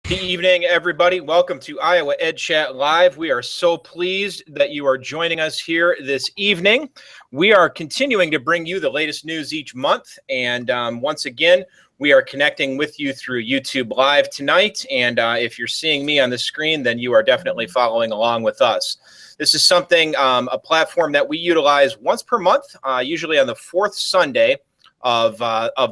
Good evening, everybody. Welcome to IAedChat Live. We are so pleased that you are joining us here this evening. We are continuing to bring you the latest news each month. And once again, we are connecting with you through YouTube Live tonight. And if you're seeing me on the screen, then you are definitely following along with us. This is something, a platform that we utilize once per month, usually on the fourth Sunday of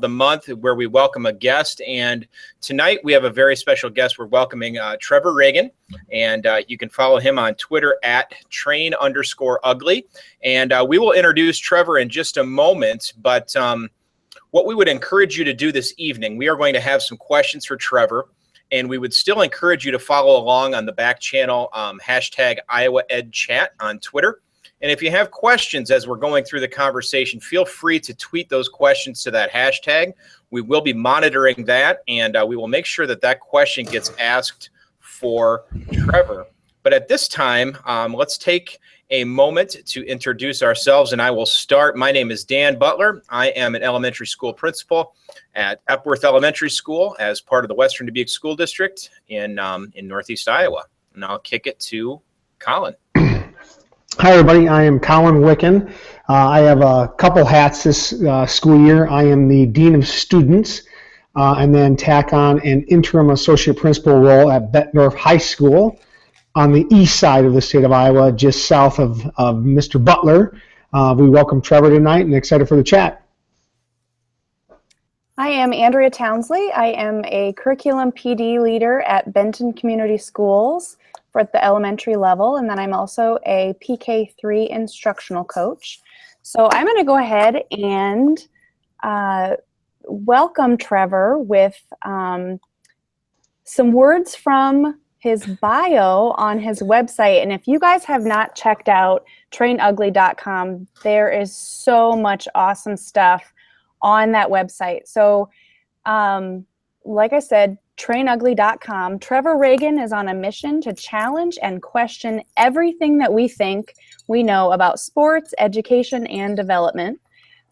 the month, where we welcome a guest. And tonight we have a very special guest. We're welcoming Trevor Ragan, and you can follow him on Twitter at train_ugly. And we will introduce Trevor in just a moment. But what we would encourage you to do this evening, we are going to have some questions for Trevor, and we would still encourage you to follow along on the back channel, hashtag IAedChat on Twitter. And if you have questions as we're going through the conversation, feel free to tweet those questions to that hashtag. We will be monitoring that, and we will make sure that that question gets asked for Trevor. But at this time, let's take a moment to introduce ourselves, and I will start. My name is Dan Butler. I am an elementary school principal at Epworth Elementary School as part of the Western Dubuque School District in Northeast Iowa. And I'll kick it to Colin. Hi, everybody. I am Colin Wicken. I have a couple hats this school year. I am the Dean of Students, and then tack on an interim associate principal role at Bettendorf High School on the east side of the state of Iowa, just south of Mr. Butler. We welcome Trevor tonight and excited for the chat. I am Andrea Townsley. I am a curriculum PD leader at Benton Community Schools at the elementary level, and then I'm also a PK3 instructional coach. So I'm going to go ahead and welcome Trevor with some words from his bio on his website. And if you guys have not checked out trainugly.com, there is so much awesome stuff on that website. So like I said, trainugly.com. Trevor Ragan is on a mission to challenge and question everything that we think we know about sports, education, and development.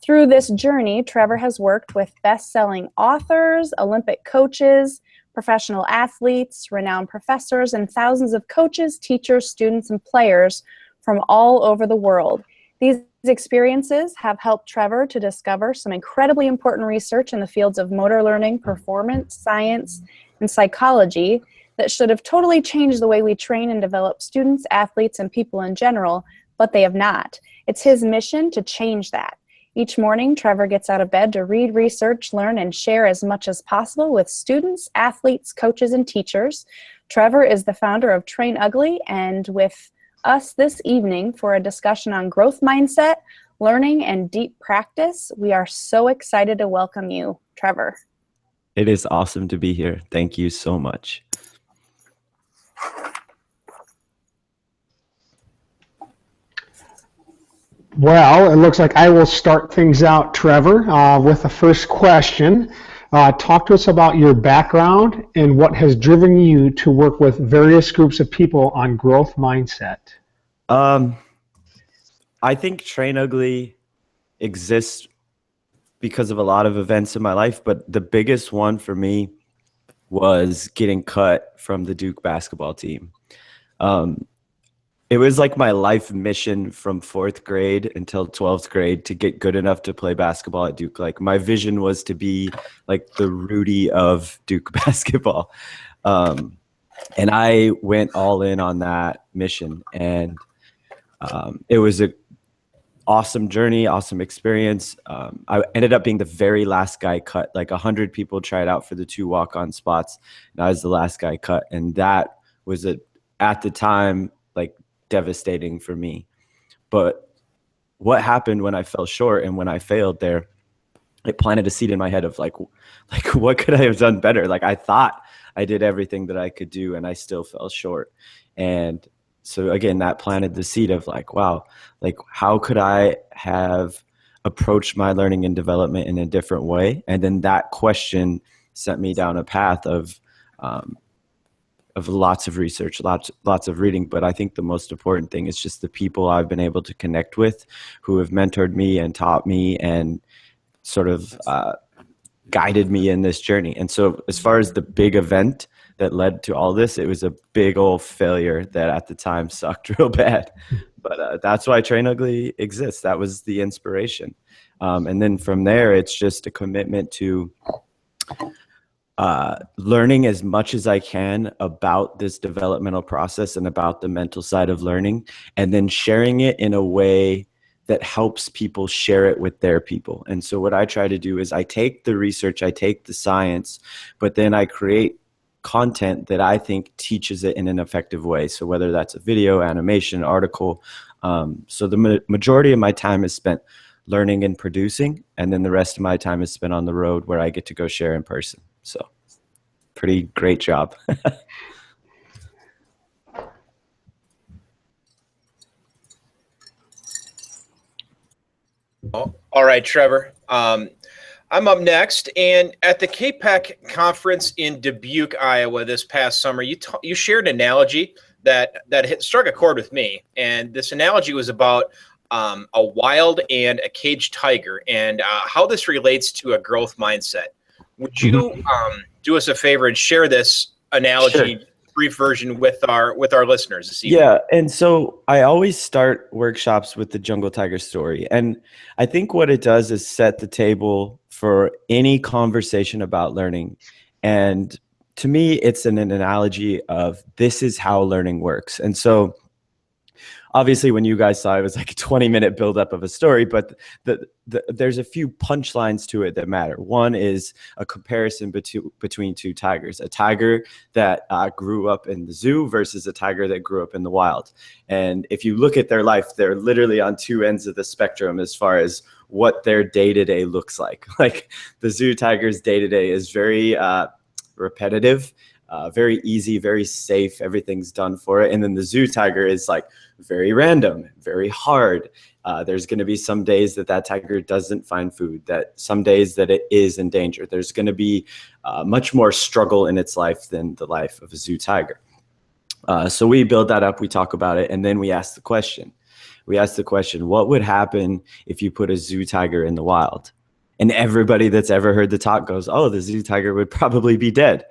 Through this journey, Trevor has worked with best-selling authors, Olympic coaches, professional athletes, renowned professors, and thousands of coaches, teachers, students, and players from all over the world. These experiences have helped Trevor to discover some incredibly important research in the fields of motor learning, performance, science, and psychology that should have totally changed the way we train and develop students, athletes, and people in general, but they have not. It's his mission to change that. Each morning, Trevor gets out of bed to read, research, learn, and share as much as possible with students, athletes, coaches, and teachers. Trevor is the founder of Train Ugly, and with us this evening for a discussion on growth mindset, learning, and deep practice. We are so excited to welcome you, Trevor. It is awesome to be here. Thank you so much. Well, it looks like I will start things out, Trevor, with the first question. Talk to us about your background and what has driven you to work with various groups of people on growth mindset. I think Train Ugly exists because of a lot of events in my life, but the biggest one for me was getting cut from the Duke basketball team. It was like my life mission from 4th grade until 12th grade to get good enough to play basketball at Duke. Like, my vision was to be like the Rudy of Duke basketball. And I went all in on that mission, and it was an awesome journey, awesome experience. I ended up being the very last guy cut. Like 100 people tried out for the 2 walk-on spots, and I was the last guy cut. And that was, at the time, like, devastating for me. But what happened when I fell short and when I failed there, it planted a seed in my head of like what could I have done better? Like, I thought I did everything that I could do, and I still fell short. And so again, that planted the seed of like, wow, like, how could I have approached my learning and development in a different way? And then that question sent me down a path of lots of research, lots of reading. But I think the most important thing is just the people I've been able to connect with, who have mentored me and taught me and sort of guided me in this journey. And so as far as the big event that led to all this. It was a big old failure that at the time sucked real bad. But that's why Train Ugly exists. That was the inspiration. And then from there, it's just a commitment to learning as much as I can about this developmental process and about the mental side of learning, and then sharing it in a way that helps people share it with their people. And so what I try to do is I take the research, I take the science, but then I create content that I think teaches it in an effective way. So whether that's a video, animation, article. So the majority of my time is spent learning and producing, and then the rest of my time is spent on the road where I get to go share in person. So pretty great job. All right, Trevor. I'm up next, and at the KPAC conference in Dubuque, Iowa, this past summer, you shared an analogy that struck a chord with me, and this analogy was about a wild and a caged tiger, and how this relates to a growth mindset. Would you do us a favor and share this analogy? Sure. Brief version with our listeners this evening. Yeah, and so I always start workshops with the jungle tiger story, and I think what it does is set the table for any conversation about learning. And to me, it's an analogy of this is how learning works. And so obviously when you guys saw it, was like a 20-minute buildup of a story, but there's a few punchlines to it that matter. One is a comparison between two tigers, a tiger that grew up in the zoo versus a tiger that grew up in the wild. And if you look at their life, they're literally on two ends of the spectrum as far as what their day-to-day looks like. Like the zoo tiger's day-to-day is very repetitive, very easy, very safe. Everything's done for it. And then the zoo tiger is like very random, very hard. There's going to be some days that tiger doesn't find food, that some days that it is in danger. There's going to be much more struggle in its life than the life of a zoo tiger. So we build that up, we talk about it, and then we ask the question. We ask the question, what would happen if you put a zoo tiger in the wild? And everybody that's ever heard the talk goes, oh, the zoo tiger would probably be dead.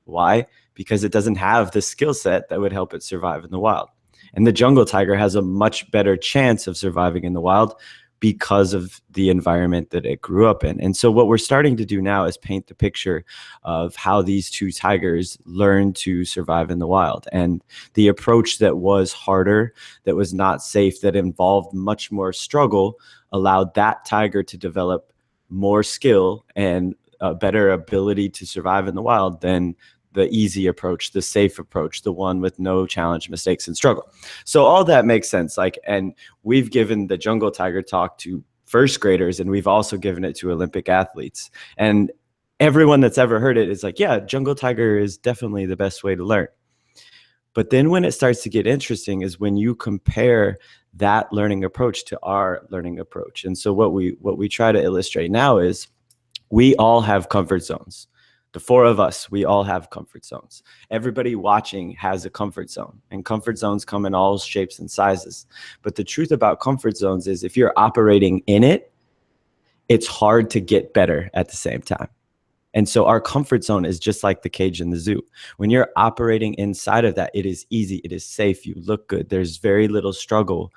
Why? Because it doesn't have the skill set that would help it survive in the wild. And the jungle tiger has a much better chance of surviving in the wild because of the environment that it grew up in. And so what we're starting to do now is paint the picture of how these two tigers learn to survive in the wild. And the approach that was harder, that was not safe, that involved much more struggle, allowed that tiger to develop more skill and a better ability to survive in the wild than the easy approach, the safe approach, the one with no challenge, mistakes, and struggle. So all that makes sense. And we've given the jungle tiger talk to first graders, and we've also given it to Olympic athletes. And everyone that's ever heard it is like, yeah, jungle tiger is definitely the best way to learn. But then when it starts to get interesting is when you compare that learning approach to our learning approach. And so what we try to illustrate now is we all have comfort zones. The four of us, we all have comfort zones. Everybody watching has a comfort zone, and comfort zones come in all shapes and sizes. But the truth about comfort zones is if you're operating in it, it's hard to get better at the same time. And so our comfort zone is just like the cage in the zoo. When you're operating inside of that, it is easy, it is safe, you look good, there's very little struggle.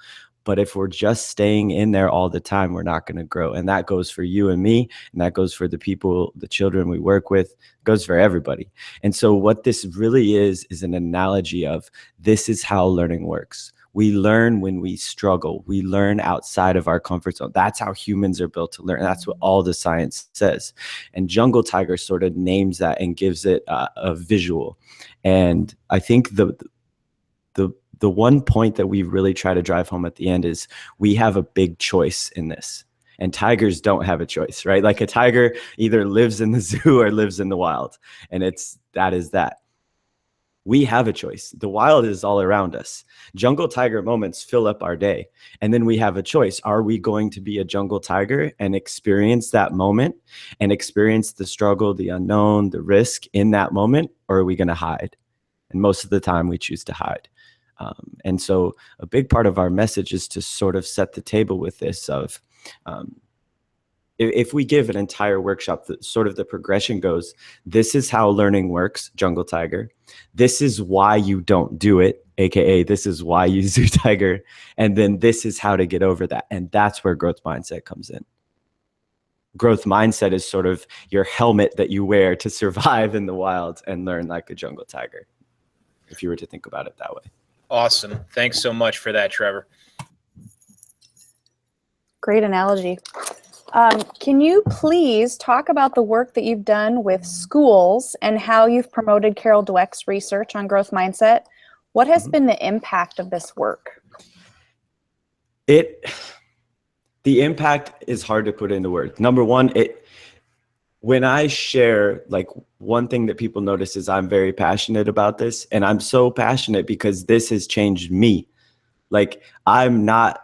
But if we're just staying in there all the time, we're not going to grow. And that goes for you and me, and that goes for the people, the children we work with, it goes for everybody. And so what this really is an analogy of this is how learning works. We learn when we struggle. We learn outside of our comfort zone. That's how humans are built to learn. That's what all the science says. And Jungle Tiger sort of names that and gives it a visual. And I think the one point that we really try to drive home at the end is we have a big choice in this, and tigers don't have a choice, right? Like a tiger either lives in the zoo or lives in the wild, and that is that. We have a choice. The wild is all around us. Jungle tiger moments fill up our day, and then we have a choice. Are we going to be a jungle tiger and experience that moment and experience the struggle, the unknown, the risk in that moment, or are we going to hide? And most of the time we choose to hide. And so a big part of our message is to sort of set the table with this of if we give an entire workshop, sort of the progression goes, this is how learning works, Jungle Tiger. This is why you don't do it, AKA this is why you Zoo Tiger. And then this is how to get over that. And that's where growth mindset comes in. Growth mindset is sort of your helmet that you wear to survive in the wild and learn like a jungle tiger, if you were to think about it that way. Awesome. Thanks so much for that, Trevor. Great analogy. Can you please talk about the work that you've done with schools and how you've promoted Carol Dweck's research on growth mindset? What has been the impact of this work? The impact is hard to put into words. Number one, when I share, like, one thing that people notice is I'm very passionate about this, and I'm so passionate because this has changed me. Like, I'm not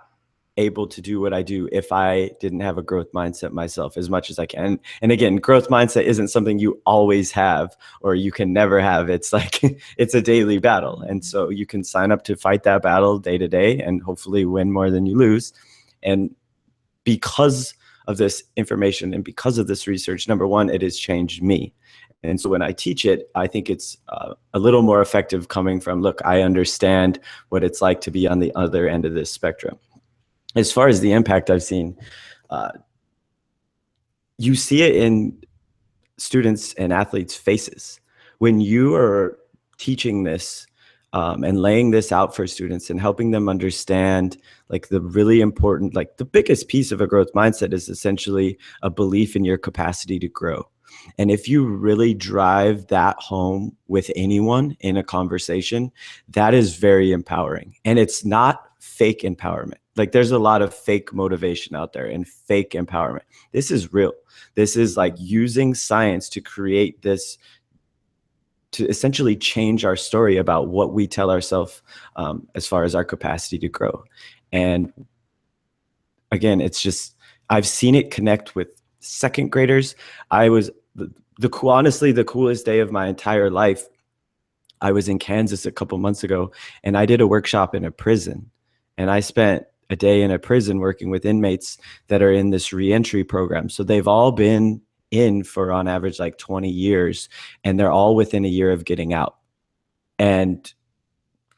able to do what I do if I didn't have a growth mindset myself as much as I can. And again, growth mindset isn't something you always have or you can never have. It's like, it's a daily battle. And so you can sign up to fight that battle day to day and hopefully win more than you lose. And because of this information and because of this research, number one, it has changed me. And so when I teach it, I think it's a little more effective coming from, look, I understand what it's like to be on the other end of this spectrum. As far as the impact I've seen, you see it in students and athletes' faces. When you are teaching this and laying this out for students and helping them understand, like, the really important, like, the biggest piece of a growth mindset is essentially a belief in your capacity to grow. And if you really drive that home with anyone in a conversation, that is very empowering. And it's not fake empowerment. Like, there's a lot of fake motivation out there and fake empowerment. This is real. This is like using science to create this, to essentially change our story about what we tell ourselves as far as our capacity to grow. And again, it's just, I've seen it connect with second graders. I was honestly, the coolest day of my entire life. I was in Kansas a couple months ago and I did a workshop in a prison, and I spent a day in a prison working with inmates that are in this reentry program. So they've all been in for on average like 20 years, and they're all within a year of getting out. And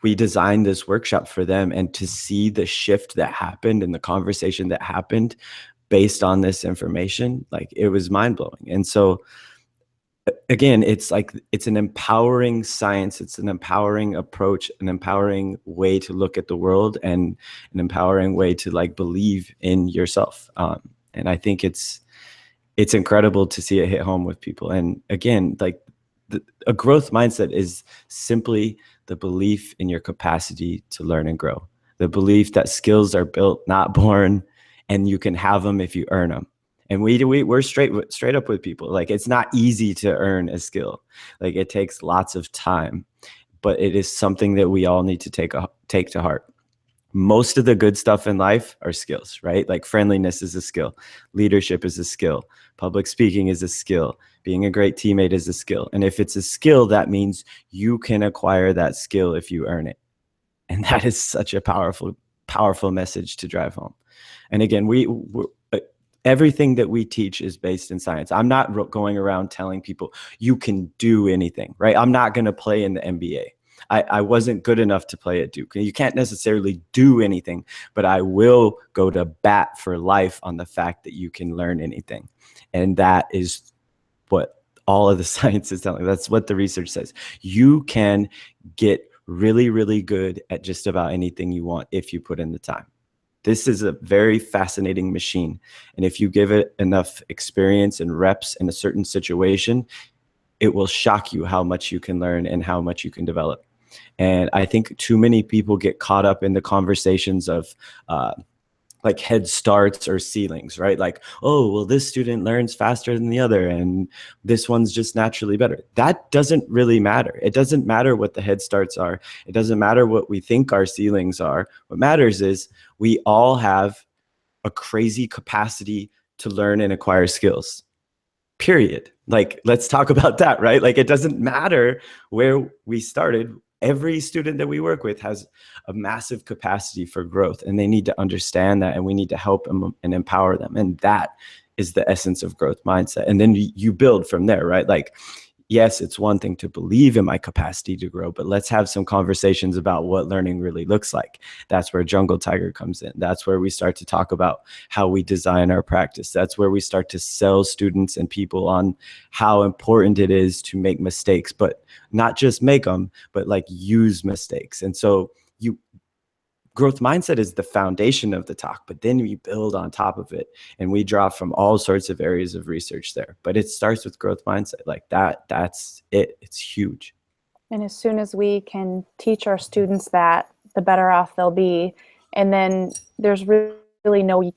we designed this workshop for them, and to see the shift that happened and the conversation that happened based on this information, like, it was mind-blowing. And so again, it's like, it's an empowering science. It's an empowering approach, an empowering way to look at the world, and an empowering way to, like, believe in yourself. And I think it's incredible to see it hit home with people. And again, like, a growth mindset is simply the belief in your capacity to learn and grow. The belief that skills are built, not born, and you can have them if you earn them. And we're straight up with people. Like, it's not easy to earn a skill. Like, it takes lots of time, but it is something that we all need to take to heart. Most of the good stuff in life are skills, right? Like, friendliness is a skill. Leadership is a skill. Public speaking is a skill. Being a great teammate is a skill. And if it's a skill, that means you can acquire that skill if you earn it. And that is such a powerful, powerful message to drive home. And again, everything that we teach is based in science. I'm not going around telling people you can do anything, right? I'm not going to play in the NBA. I wasn't good enough to play at Duke. You can't necessarily do anything, but I will go to bat for life on the fact that you can learn anything. And that is what all of the science is telling. That's what the research says. You can get really, really good at just about anything you want if you put in the time. This is a very fascinating machine. And if you give it enough experience and reps in a certain situation, it will shock you how much you can learn and how much you can develop. And I think too many people get caught up in the conversations of like head starts or ceilings, right? Like, oh, well, this student learns faster than the other, and this one's just naturally better. That doesn't really matter. It doesn't matter what the head starts are. It doesn't matter what we think our ceilings are. What matters is we all have a crazy capacity to learn and acquire skills, period. Like, let's talk about that, right? Like, it doesn't matter where we started. Every student that we work with has a massive capacity for growth, and they need to understand that, and we need to help them and empower them. And that is the essence of growth mindset. And then you build from there, right? Like, yes, it's one thing to believe in my capacity to grow, but let's have some conversations about what learning really looks like. That's where Jungle Tiger comes in. That's where we start to talk about how we design our practice. That's where we start to sell students and people on how important it is to make mistakes, but not just make them, but like use mistakes. And so growth mindset is the foundation of the talk, but then we build on top of it, and we draw from all sorts of areas of research there. But it starts with growth mindset. Like that's it. It's huge. And as soon as we can teach our students that, the better off they'll be. And then there's really no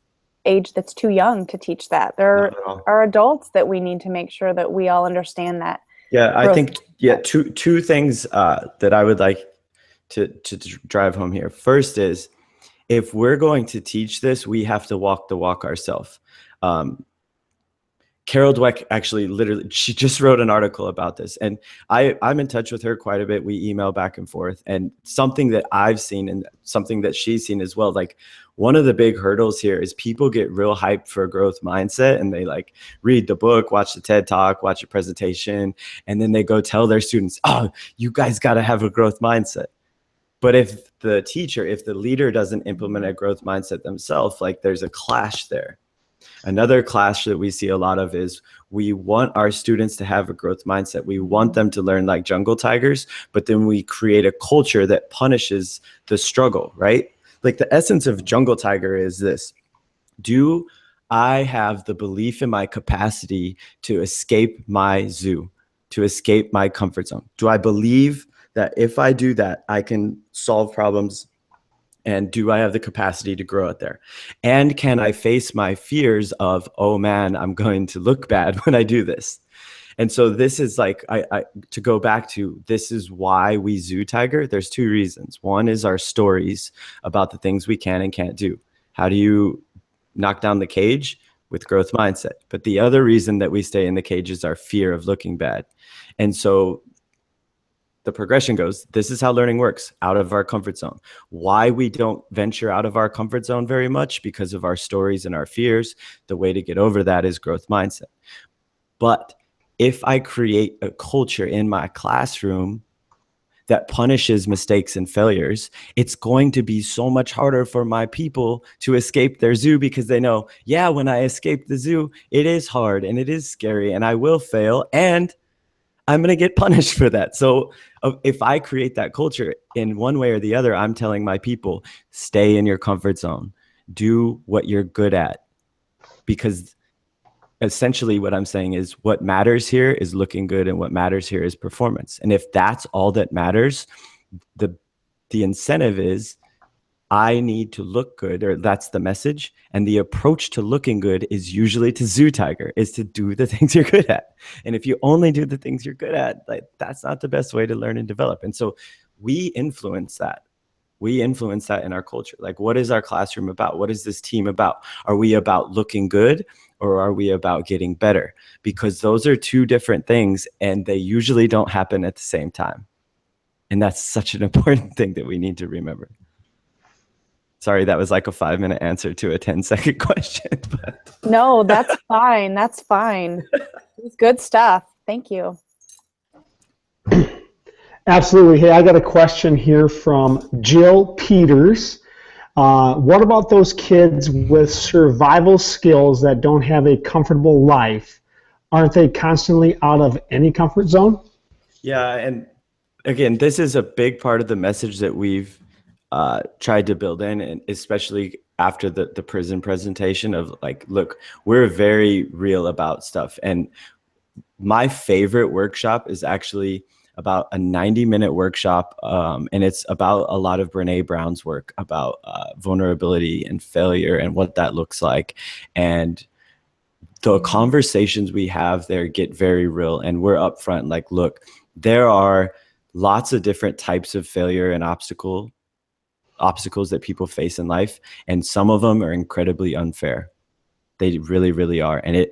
age that's too young to teach that. There are adults that we need to make sure that we all understand that. Yeah, I think, two things that I would like to drive home here. First is, if we're going to teach this, we have to walk the walk ourselves. Carol Dweck actually she just wrote an article about this, and I'm in touch with her quite a bit. We email back and forth, and something that I've seen and something that she's seen as well, like one of the big hurdles here is people get real hyped for a growth mindset, and they like read the book, watch the TED Talk, watch a presentation, and then they go tell their students, oh, you guys got to have a growth mindset. But if the leader doesn't implement a growth mindset themselves, like there's a clash there. Another clash that we see a lot of is we want our students to have a growth mindset. We want them to learn like jungle tigers, but then we create a culture that punishes the struggle, right? Like the essence of jungle tiger is this: do I have the belief in my capacity to escape my zoo, to escape my comfort zone? Do I believe that if I do that, I can solve problems? And do I have the capacity to grow out there? And can I face my fears of, oh man, I'm going to look bad when I do this? And so this is like, to go back to, this is why we zoo tiger. There's two reasons. One is our stories about the things we can and can't do. How do you knock down the cage? With growth mindset. But the other reason that we stay in the cage is our fear of looking bad. And so the progression goes, this is how learning works, out of our comfort zone. Why we don't venture out of our comfort zone very much? Because of our stories and our fears. The way to get over that is growth mindset. But if I create a culture in my classroom that punishes mistakes and failures, it's going to be so much harder for my people to escape their zoo, because they know, yeah, when I escape the zoo, it is hard and it is scary and I will fail and I'm going to get punished for that. So if I create that culture in one way or the other, I'm telling my people, stay in your comfort zone, do what you're good at. Because essentially what I'm saying is what matters here is looking good, and what matters here is performance. And if that's all that matters, the incentive is I need to look good, or that's the message. And the approach to looking good is usually to zoo tiger, is to do the things you're good at. And if you only do the things you're good at, like that's not the best way to learn and develop. And so we influence that. We influence that in our culture. Like, what is our classroom about? What is this team about? Are we about looking good, or are we about getting better? Because those are two different things, and they usually don't happen at the same time. And that's such an important thing that we need to remember. Sorry, that was like a 5-minute answer to a 10-second question. But. No, that's fine. That's fine. It's good stuff. Thank you. Absolutely. Hey, I got a question here from Jill Peters. What about those kids with survival skills that don't have a comfortable life? Aren't they constantly out of any comfort zone? Yeah, and again, this is a big part of the message that we've tried to build in, and especially after the prison presentation of like, look, we're very real about stuff. And my favorite workshop is actually about a 90-minute workshop, and it's about a lot of Brene Brown's work about vulnerability and failure and what that looks like. And the conversations we have there get very real, and we're upfront like, look, there are lots of different types of failure and obstacles that people face in life, and some of them are incredibly unfair. They really, really are. And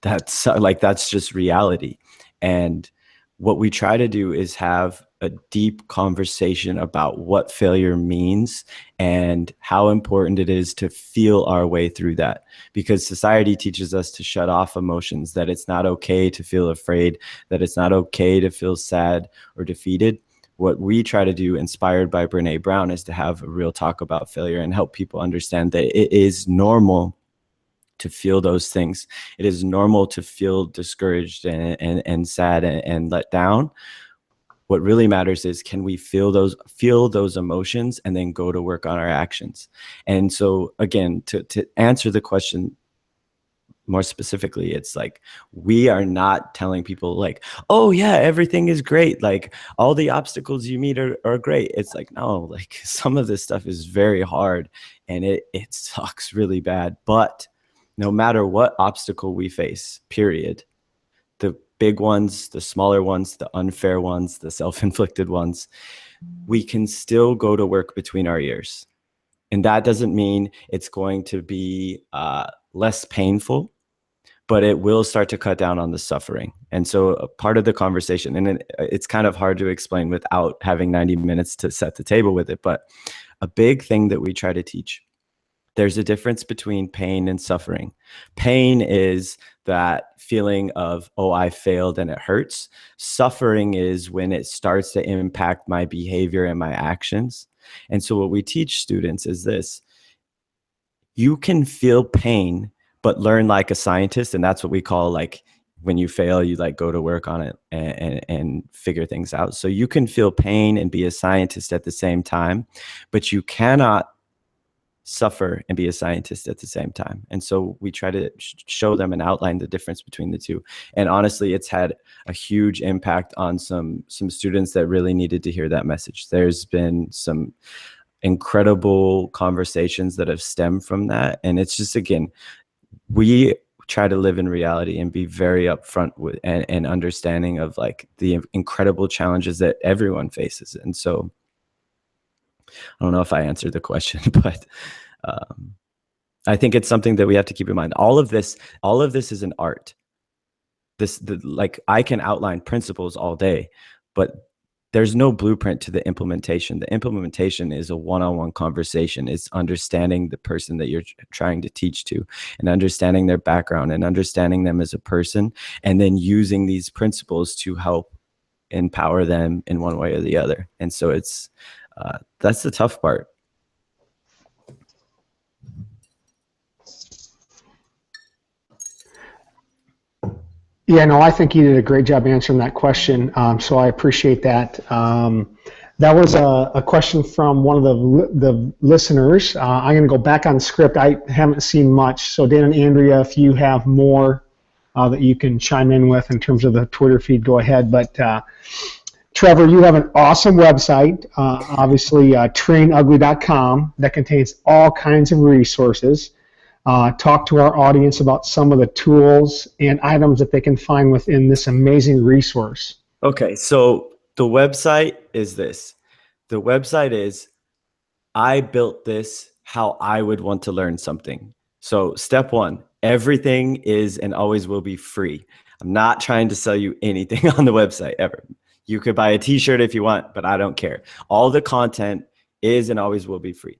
that's just reality. And what we try to do is have a deep conversation about what failure means and how important it is to feel our way through that. Because society teaches us to shut off emotions, that it's not okay to feel afraid, that it's not okay to feel sad or defeated. What we try to do, inspired by Brene Brown, is to have a real talk about failure and help people understand that it is normal to feel those things. It is normal to feel discouraged and sad and let down. What really matters is, can we feel those emotions and then go to work on our actions? And so again, to answer the question more specifically, it's like, we are not telling people like, oh yeah, everything is great, like all the obstacles you meet are great. It's like, no, like some of this stuff is very hard and it sucks really bad. But no matter what obstacle we face, period, the big ones, the smaller ones, the unfair ones, the self-inflicted ones, we can still go to work between our ears. And that doesn't mean it's going to be less painful, but it will start to cut down on the suffering. And so a part of the conversation, and it's kind of hard to explain without having 90 minutes to set the table with it, but a big thing that we try to teach, there's a difference between pain and suffering. Pain is that feeling of, oh, I failed and it hurts. Suffering is when it starts to impact my behavior and my actions. And so what we teach students is this: you can feel pain, but learn like a scientist. And that's what we call, like, when you fail, you like go to work on it and figure things out. So you can feel pain and be a scientist at the same time, but you cannot suffer and be a scientist at the same time. And so we try to show them and outline the difference between the two. And honestly, it's had a huge impact on some students that really needed to hear that message. There's been some incredible conversations that have stemmed from that. And it's just, again, we try to live in reality and be very upfront with and understanding of like the incredible challenges that everyone faces. And so I don't know if I answered the question, but I think it's something that we have to keep in mind. All of this is an art. Like, I can outline principles all day, but there's no blueprint to the implementation. The implementation is a one-on-one conversation. It's understanding the person that you're trying to teach to, and understanding their background and understanding them as a person, and then using these principles to help empower them in one way or the other. And so it's that's the tough part. Yeah, no, I think you did a great job answering that question, so I appreciate that. That was a question from one of the listeners. I'm going to go back on script. I haven't seen much, so Dan and Andrea, if you have more that you can chime in with in terms of the Twitter feed, go ahead. But Trevor, you have an awesome website, obviously trainugly.com, that contains all kinds of resources. Talk to our audience about some of the tools and items that they can find within this amazing resource. Okay, so the website is this. The website is, I built this how I would want to learn something. So step one, everything is and always will be free. I'm not trying to sell you anything on the website ever. You could buy a t-shirt if you want, but I don't care. All the content is and always will be free.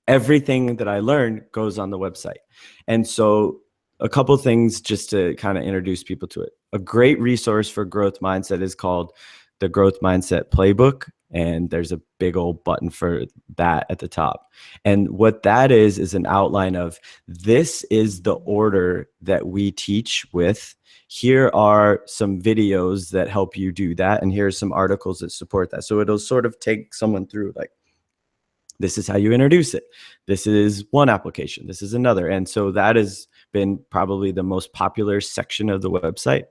Everything that I learn goes on the website. And so a couple things just to kind of introduce people to it. A great resource for growth mindset is called the Growth Mindset Playbook. And there's a big old button for that at the top. And what that is an outline of, this is the order that we teach with. Here are some videos that help you do that. And here are some articles that support that. So it'll sort of take someone through, like, this is how you introduce it. This is one application. This is another. And so that has been probably the most popular section of the website.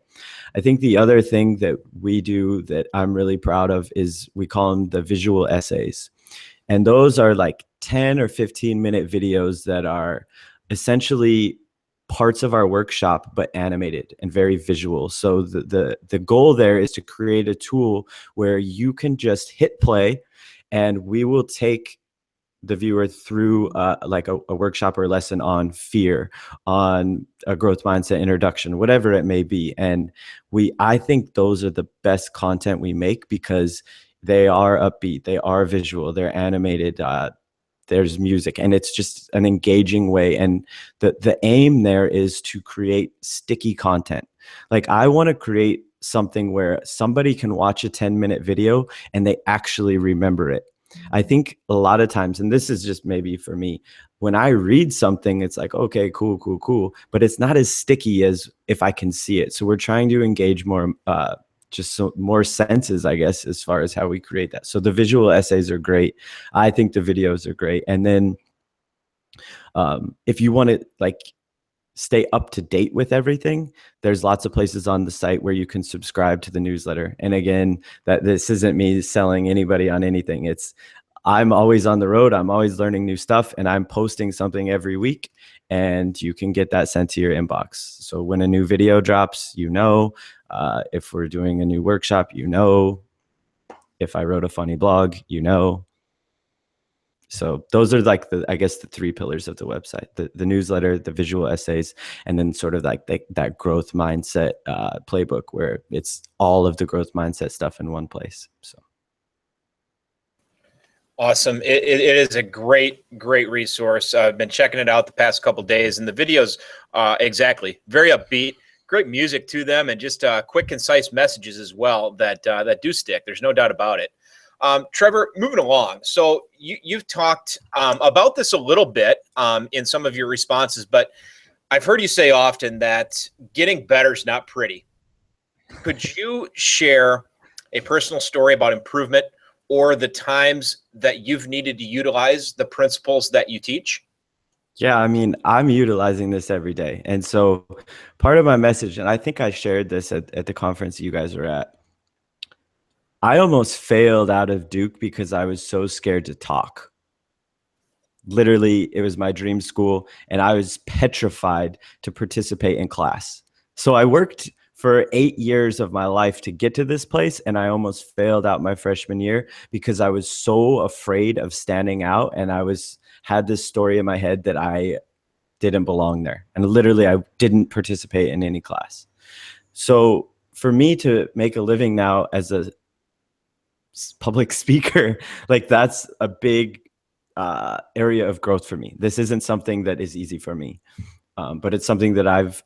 I think the other thing that we do that I'm really proud of is we call them the visual essays. And those are like 10 or 15-minute videos that are essentially parts of our workshop, but animated and very visual. So the goal there is to create a tool where you can just hit play and we will take the viewer through like a workshop or a lesson on fear, on a growth mindset introduction, whatever it may be. And I think those are the best content we make because they are upbeat, they are visual, they're animated, there's music, and it's just an engaging way. And the aim there is to create sticky content. Like I want to create something where somebody can watch a 10-minute video and they actually remember it. I think a lot of times, and this is just maybe for me, when I read something, it's like, okay, cool, cool, cool, but it's not as sticky as if I can see it. So we're trying to engage more, more senses, I guess, as far as how we create that. So the visual essays are great. I think the videos are great. And then if you want to like stay up to date with everything, there's lots of places on the site where you can subscribe to the newsletter. And again, that this isn't me selling anybody on anything. I'm always on the road. I'm always learning new stuff, and I'm posting something every week, and you can get that sent to your inbox. So when a new video drops, if we're doing a new workshop, if I wrote a funny blog, So those are like I guess the three pillars of the website: the newsletter, the visual essays, and then sort of like that growth mindset playbook where it's all of the growth mindset stuff in one place. So awesome! It is a great resource. I've been checking it out the past couple of days, and the videos, exactly, very upbeat, great music to them, and just quick, concise messages as well that do stick. There's no doubt about it. Trevor, moving along. So you've talked about this a little bit in some of your responses, but I've heard you say often that getting better is not pretty. Could you share a personal story about improvement or the times that you've needed to utilize the principles that you teach? Yeah, I mean, I'm utilizing this every day. And so part of my message, and I think I shared this at the conference you guys were at, I almost failed out of Duke because I was so scared to talk. Literally, it was my dream school, and I was petrified to participate in class. So I worked for 8 years of my life to get to this place, and I almost failed out my freshman year because I was so afraid of standing out, and had this story in my head that I didn't belong there. And literally, I didn't participate in any class. So for me to make a living now as a public speaker, like that's a big area of growth for me. This isn't something that is easy for me, but it's something that I've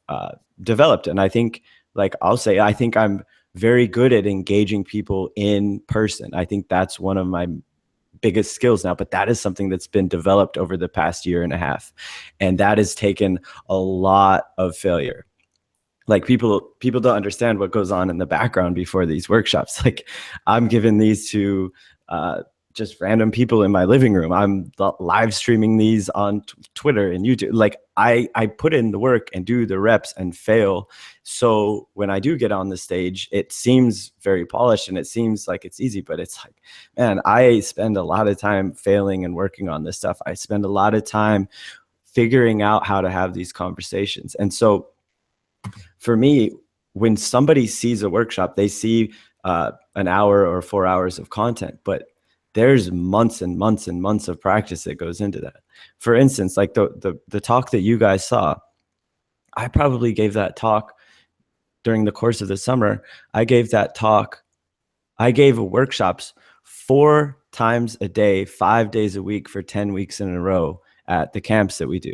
developed. And I think, like I think I'm very good at engaging people in person. I think that's one of my biggest skills now, but that is something that's been developed over the past year and a half. And that has taken a lot of failure. Like people don't understand what goes on in the background before these workshops. Like I'm giving these to just random people in my living room. I'm live streaming these on Twitter and YouTube. Like I put in the work and do the reps and fail. So when I do get on the stage, it seems very polished and it seems like it's easy, but it's like, man, I spend a lot of time failing and working on this stuff. I spend a lot of time figuring out how to have these conversations. And so for me, when somebody sees a workshop, they see an hour or 4 hours of content, but there's months and months and months of practice that goes into that. For instance, like the talk that you guys saw, I probably gave that talk during the course of the summer. I gave workshops 4 times a day, 5 days a week for 10 weeks in a row at the camps that we do.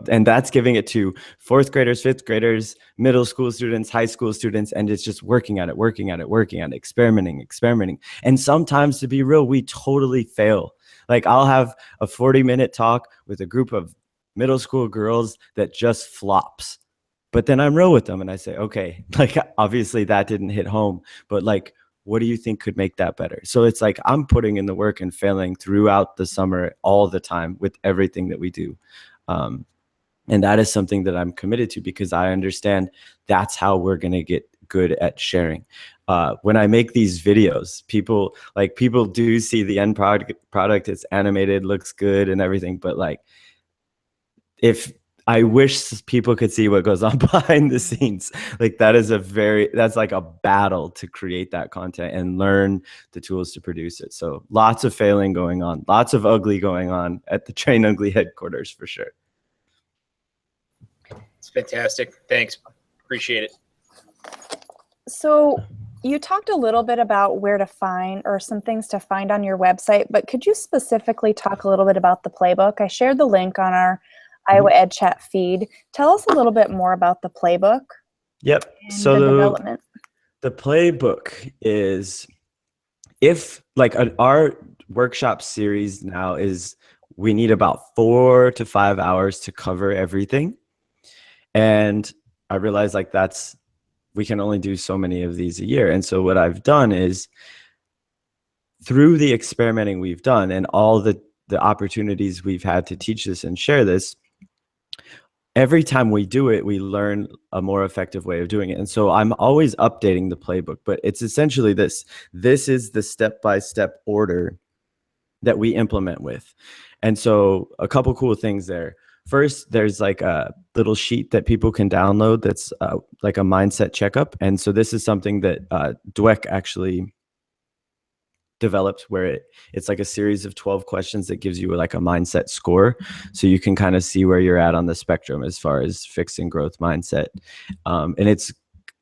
And that's giving it to 4th graders, 5th graders, middle school students, high school students, and it's just working at it, experimenting. And sometimes, to be real, we totally fail. Like I'll have a 40-minute talk with a group of middle school girls that just flops. But then I'm real with them and I say, okay, like obviously that didn't hit home, but like, what do you think could make that better? So it's like I'm putting in the work and failing throughout the summer all the time with everything that we do. And that is something that I'm committed to because I understand that's how we're going to get good at sharing. When I make these videos, people do see the end product. It's animated, looks good and everything. But like, if I wish people could see what goes on behind the scenes. Like that's like a battle to create that content and learn the tools to produce it. So lots of failing going on, lots of ugly going on at the Train Ugly headquarters for sure. It's fantastic. Thanks. Appreciate it. So you talked a little bit about where to find or some things to find on your website, but could you specifically talk a little bit about the playbook? I shared the link on our IAedChat feed. Tell us a little bit more about the playbook. Yep. So the development. The playbook is, if like our workshop series now is, we need about 4 to 5 hours to cover everything. And I realized like we can only do so many of these a year. And so what I've done is, through the experimenting we've done and all the opportunities we've had to teach this and share this, every time we do it, we learn a more effective way of doing it. And so I'm always updating the playbook, but it's essentially this is the step-by-step order that we implement with. And so a couple cool things there. First, there's like a little sheet that people can download that's like a mindset checkup. And so this is something that Dweck actually developed, where it's like a series of 12 questions that gives you like a mindset score. So you can kind of see where you're at on the spectrum as far as fixing growth mindset. And it's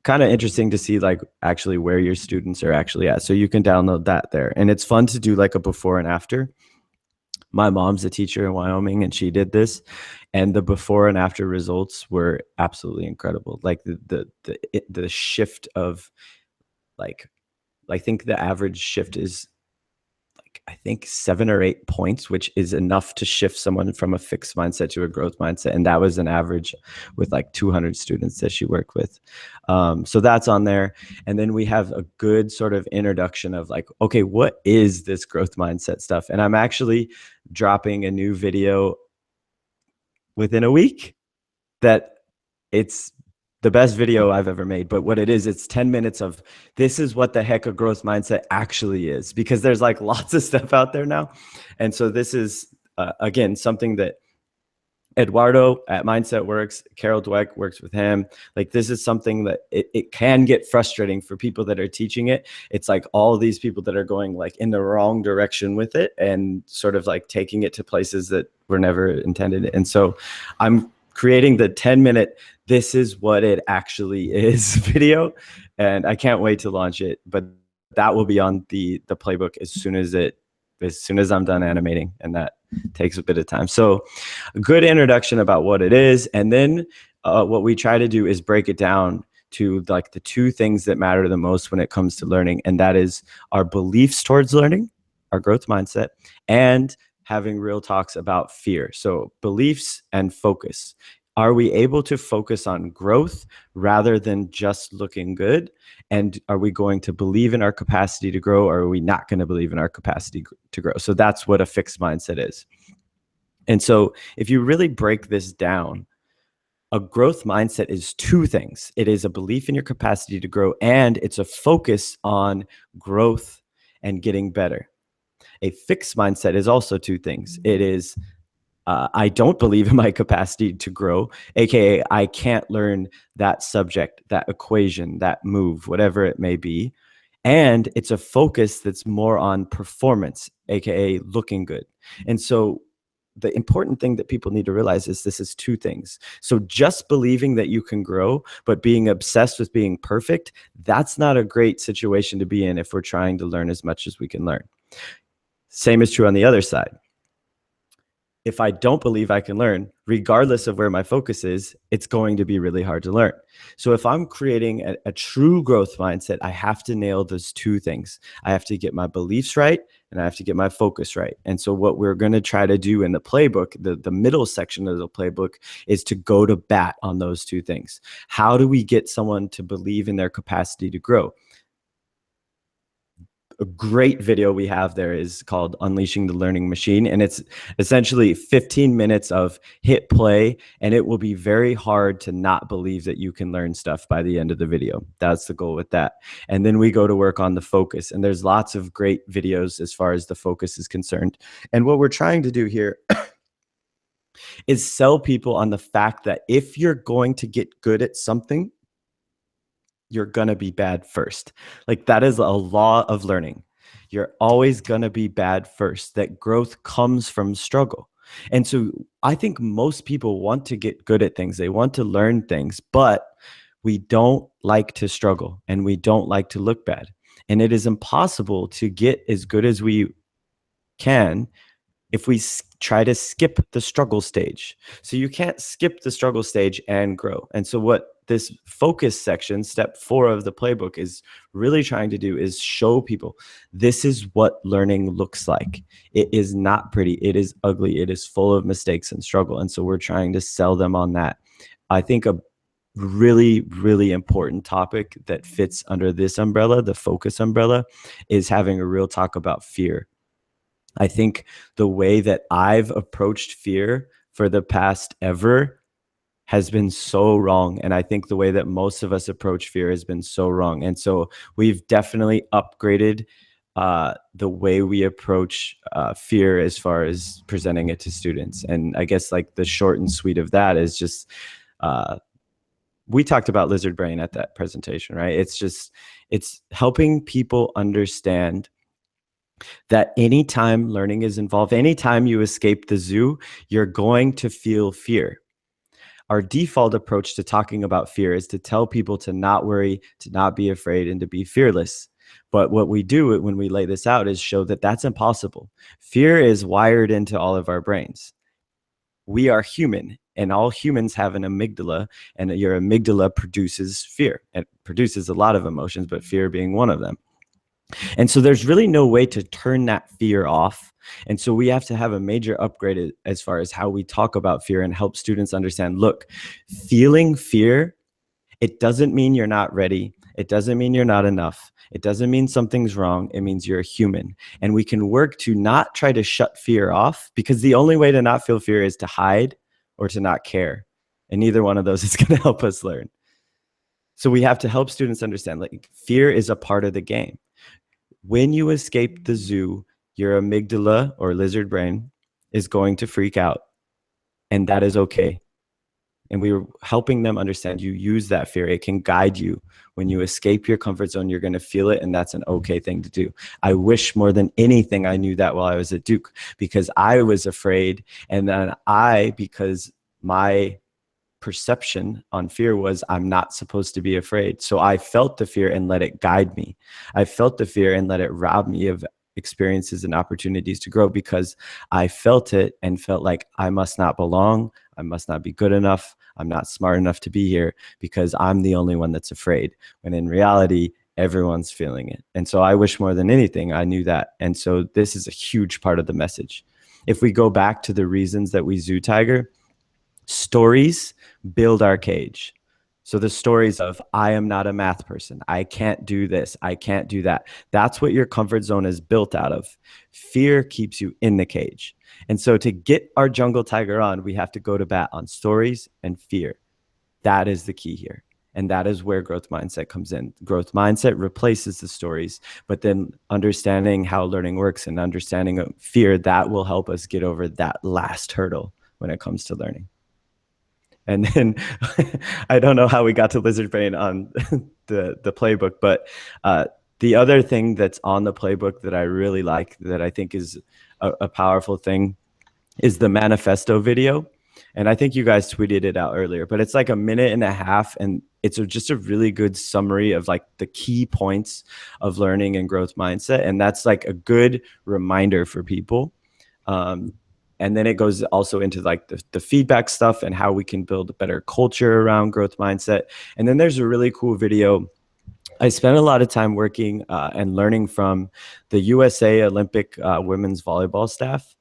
kind of interesting to see like actually where your students are actually at. So you can download that there. And it's fun to do like a before and after. My mom's a teacher in Wyoming and she did this, and the before and after results were absolutely incredible. Like the shift of like, I think the average shift is like, I think 7 or 8 points, which is enough to shift someone from a fixed mindset to a growth mindset. And that was an average with like 200 students that she worked with. So that's on there. And then we have a good sort of introduction of like, okay, what is this growth mindset stuff? And I'm actually dropping a new video within a week that it's the best video I've ever made. But what it is, it's 10 minutes of this is what the heck a growth mindset actually is, because there's like lots of stuff out there now. And so this is, again, something that Eduardo at Mindset Works, Carol Dweck works with him. Like this is something that it can get frustrating for people that are teaching it. It's like all these people that are going like in the wrong direction with it and sort of like taking it to places that were never intended. And so I'm creating the 10-minute, this is what it actually is video. And I can't wait to launch it, but that will be on the playbook as soon as I'm done animating, and that takes a bit of time. So a good introduction about what it is. And then what we try to do is break it down to like the 2 things that matter the most when it comes to learning. And that is our beliefs towards learning, our growth mindset, and having real talks about fear. So beliefs and focus. Are we able to focus on growth rather than just looking good? And are we going to believe in our capacity to grow, or are we not going to believe in our capacity to grow? So that's what a fixed mindset is. And so if you really break this down, a growth mindset is 2 things. It is a belief in your capacity to grow, and it's a focus on growth and getting better. A fixed mindset is also 2 things. It is I don't believe in my capacity to grow, aka I can't learn that subject, that equation, that move, whatever it may be. And it's a focus that's more on performance, aka looking good. And so the important thing that people need to realize is this is 2 things. So just believing that you can grow, but being obsessed with being perfect, that's not a great situation to be in if we're trying to learn as much as we can learn. Same is true on the other side. If I don't believe I can learn, regardless of where my focus is, it's going to be really hard to learn. So if I'm creating a true growth mindset, I have to nail those 2 things. I have to get my beliefs right, and I have to get my focus right. And so what we're going to try to do in the playbook, the middle section of the playbook, is to go to bat on those 2 things. How do we get someone to believe in their capacity to grow? A great video we have there is called Unleashing the Learning Machine. And it's essentially 15 minutes of hit play, and it will be very hard to not believe that you can learn stuff by the end of the video. That's the goal with that. And then we go to work on the focus, and there's lots of great videos as far as the focus is concerned. And what we're trying to do here is sell people on the fact that if you're going to get good at something, you're going to be bad first. Like, that is a law of learning. You're always going to be bad first. That growth comes from struggle. And so I think most people want to get good at things. They want to learn things, but we don't like to struggle and we don't like to look bad. And it is impossible to get as good as we can if we try to skip the struggle stage. So you can't skip the struggle stage and grow. And so what this focus section, step 4 of the playbook, is really trying to do is show people this is what learning looks like. It is not pretty. It is ugly. It is full of mistakes and struggle. And so we're trying to sell them on that. I think a really, really important topic that fits under this umbrella, the focus umbrella, is having a real talk about fear. I think the way that I've approached fear for the past ever has been so wrong. And I think the way that most of us approach fear has been so wrong. And so we've definitely upgraded the way we approach fear as far as presenting it to students. And I guess like the short and sweet of that is just, we talked about lizard brain at that presentation, right? It's helping people understand that anytime learning is involved, anytime you escape the zoo, you're going to feel fear. Our default approach to talking about fear is to tell people to not worry, to not be afraid, and to be fearless. But what we do when we lay this out is show that that's impossible. Fear is wired into all of our brains. We are human, and all humans have an amygdala, and your amygdala produces fear. It produces a lot of emotions, but fear being one of them. And so there's really no way to turn that fear off. And so we have to have a major upgrade as far as how we talk about fear and help students understand, look, feeling fear, it doesn't mean you're not ready. It doesn't mean you're not enough. It doesn't mean something's wrong. It means you're a human. And we can work to not try to shut fear off, because the only way to not feel fear is to hide or to not care. And neither one of those is going to help us learn. So we have to help students understand, like, fear is a part of the game. When you escape the zoo, your amygdala or lizard brain is going to freak out, and that is okay. And we were helping them understand you use that fear. It can guide you. When you escape your comfort zone, you're going to feel it, and that's an okay thing to do. I wish more than anything I knew that while I was at Duke, because I was afraid, and then because my perception on fear was I'm not supposed to be afraid. So I felt the fear and let it guide me. I felt the fear and let it rob me of experiences and opportunities to grow, because I felt it and felt like I must not belong. I must not be good enough. I'm not smart enough to be here because I'm the only one that's afraid. When in reality, everyone's feeling it. And so I wish more than anything I knew that. And so this is a huge part of the message. If we go back to the reasons that we zoo tiger, stories build our cage. So the stories of, I am not a math person, I can't do this, I can't do that. That's what your comfort zone is built out of. Fear keeps you in the cage. And so to get our jungle tiger on, we have to go to bat on stories and fear. That is the key here. And that is where growth mindset comes in. Growth mindset replaces the stories, but then understanding how learning works and understanding fear, that will help us get over that last hurdle when it comes to learning. And then I don't know how we got to lizard brain on the playbook, but the other thing that's on the playbook that I really like, that I think is a powerful thing, is the manifesto video. And I think you guys tweeted it out earlier, but it's like 1.5 minutes, and it's just a really good summary of like the key points of learning and growth mindset. And that's like a good reminder for people. And then it goes also into like the feedback stuff and how we can build a better culture around growth mindset. And then there's a really cool video. I spent a lot of time working and learning from the USA Olympic women's volleyball staff.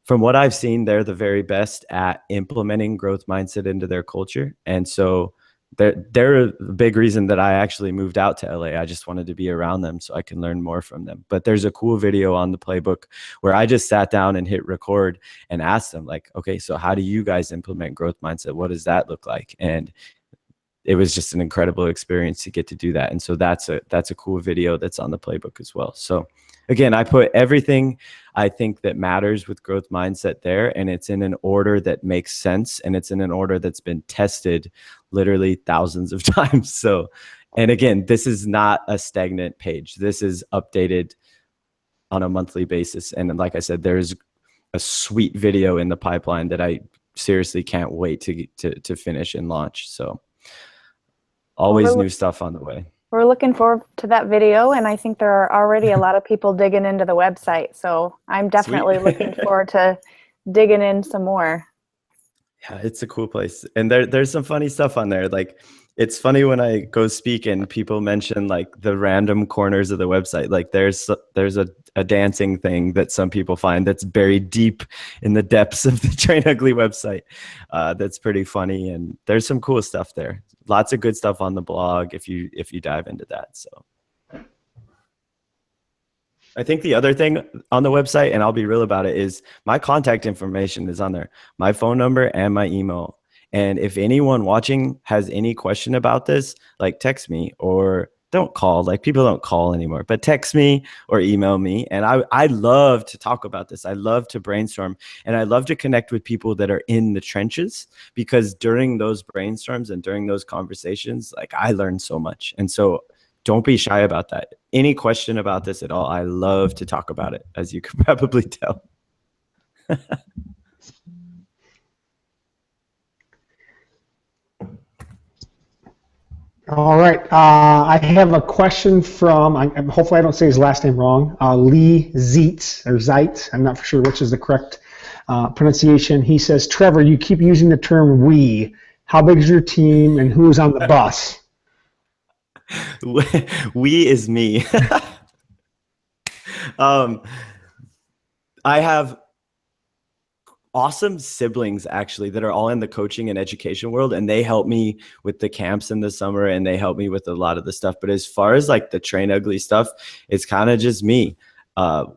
From what I've seen, they're the very best at implementing growth mindset into their culture. And so they're a big reason that I actually moved out to LA. I just wanted to be around them so I can learn more from them. But there's a cool video on the playbook where I just sat down and hit record and asked them, like, okay, so how do you guys implement growth mindset? What does that look like? And it was just an incredible experience to get to do that. And so that's a cool video that's on the playbook as well. So again, I put everything I think that matters with growth mindset there, and it's in an order that makes sense, and it's in an order that's been tested literally thousands of times. So, and again, this is not a stagnant page. This is updated on a monthly basis. And like I said, there's a sweet video in the pipeline that I seriously can't wait to finish and launch. So always new stuff on the way. We're looking forward to that video, and I think there are already a lot of people digging into the website. So I'm definitely looking forward to digging in some more. Yeah, it's a cool place. And there's some funny stuff on there. Like, it's funny when I go speak and people mention like the random corners of the website. Like there's a dancing thing that some people find that's buried deep in the depths of the Train Ugly website. That's pretty funny. And there's some cool stuff there. Lots of good stuff on the blog if you dive into that. So I think the other thing on the website, and I'll be real about it, is my contact information is on there, my phone number and my email. And if anyone watching has any question about this, like text me, or don't call. Like, people don't call anymore, but text me or email me. And I love to talk about this. I love to brainstorm, and I love to connect with people that are in the trenches, because during those brainstorms and during those conversations, like, I learn so much. And so don't be shy about that. Any question about this at all, I love to talk about it, as you can probably tell. All right. I have a question from, hopefully I don't say his last name wrong, Lee Zeitz, or Zeitz. I'm not for sure which is the correct pronunciation. He says, Trevor, you keep using the term we. How big is your team, and who's on the bus? We is me. I have awesome siblings, actually, that are all in the coaching and education world, and they help me with the camps in the summer, and they help me with a lot of the stuff. But as far as like the Train Ugly stuff, it's kind of just me. That's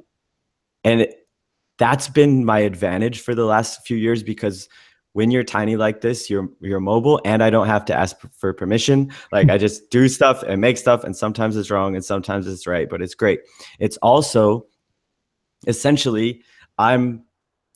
been my advantage for the last few years, because when you're tiny like this, you're mobile, and I don't have to ask for permission. Like, I just do stuff and make stuff, and sometimes it's wrong and sometimes it's right, but it's great. It's also essentially, I'm